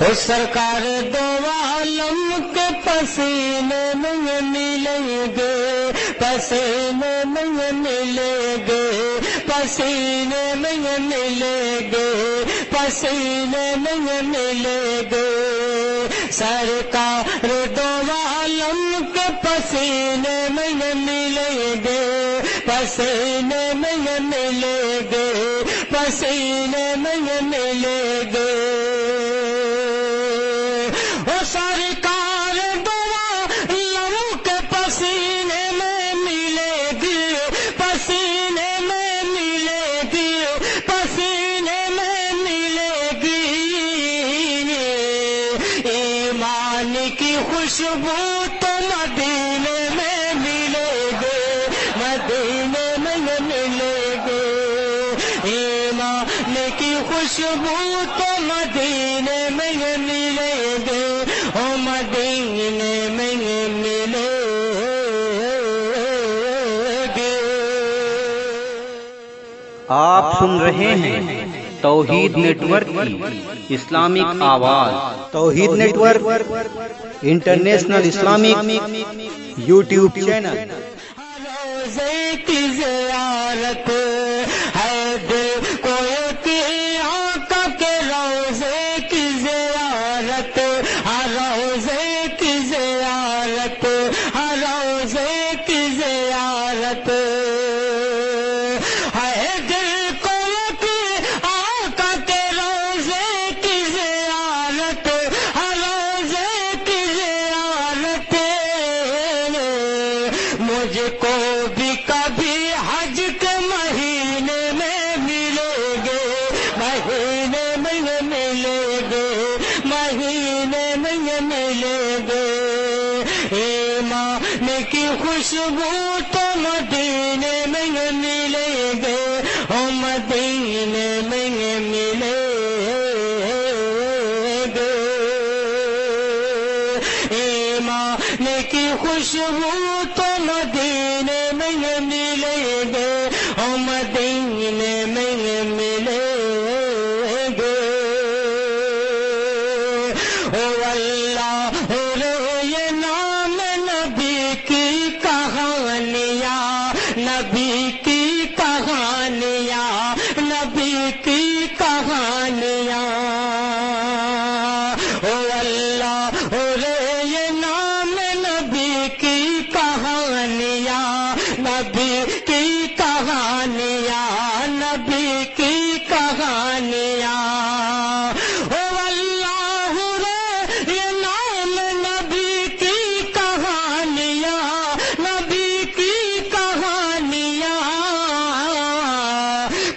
ہو سرکار دو عالم کے پسینے نہیں ملیں گے، پسینے نہیں ملیں گے، پسینے نہیں ملیں گے، پسینے نہیں ملیں گے، سرکار دو عالم کے پسینے نہیں ملیں گے، پسینے نہیں ملیں گے، پسینے نہیں ملیں گے، وہ سرکار دو عالم کے پسینے میں ملے گی، پسینے میں ملے گی، پسینے میں ملے گی، ایمان کی خوشبو تو مدینے میں ملے گے، مدینے میں ملے گے، ایمان کی خوشبو تو مدینے میں ملے گے، او مدینے میں ملے گے۔ آپ سن رہے ہیں توحید نیٹ ورک کی اسلامک آواز۔ Tawheed network international Islamic YouTube channel. روزے کی زیارت ہے دل کو کی آقا کے روزے کی زیارت، ہر روزے کی زیارت، ہر روزے کی زیارت ہے دل کو کی آقا کے روزے کی زیارت، ہر روزے کی زیارت، مجھ کو بھی کبھی حج کے مہینے میں ملے گے، مہینے میں ملے گے، مہینے میں ملے گے، ایمان کی خوشبو تو مدینے میں ملے گے، او مدینے میں ملے گے، ایمان کی خوشبو تو مدینے میں ملے گے، او مدینے میں ملے گے، او اللہ یہ نام نبی کی کہانیاں، نبی کی کہانیاں، نبی کی کہانیاں، او اللہ یہ نام نبی کی کہانیاں، نبی کی کہانیاں، نبی کی کہانیاں، او اللہ رے یہ نام نبی کی کہانیاں، نبی کی کہانیاں،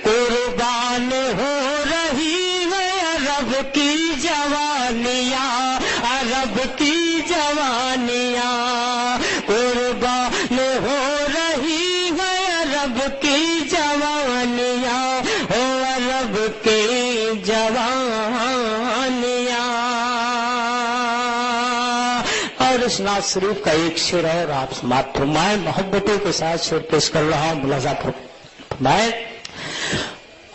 قربان ہو رہی ہے عرب کی جوانیاں، عرب کی جوانیاں، قربان ہو رہی ہے عرب کی جوانیاں، او عرب کی جوانیاں۔ اور اس نعت شریف کا ایک شعر اور آپ سماعت فرمائیں، محبتوں کے ساتھ شعر پیش کر رہا ہوں، ملاحظہ فرمائیں۔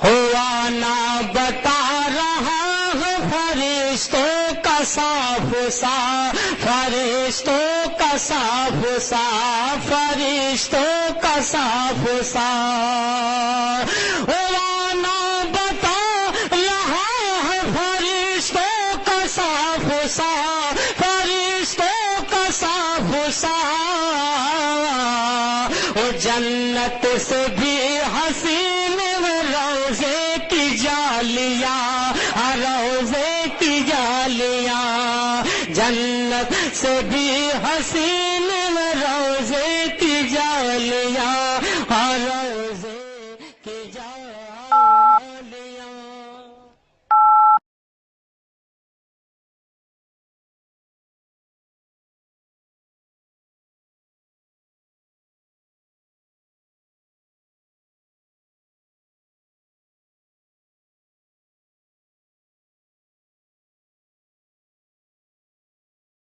ہوا نہ بتا رہا ہے فرشتوں کا صاف صاف، فرشتوں کا صاف صاف، فرشتوں کا صاف صاف، ہوا نہ بتا رہا ہے فرشتوں کا صاف صاف، فرشتوں کا صاف صاف، وہ جنت سے بھی حسین روزے کی جالیاں، روزے کی جالیاں، جنت سے بھی حسین روزے کی جالیاں،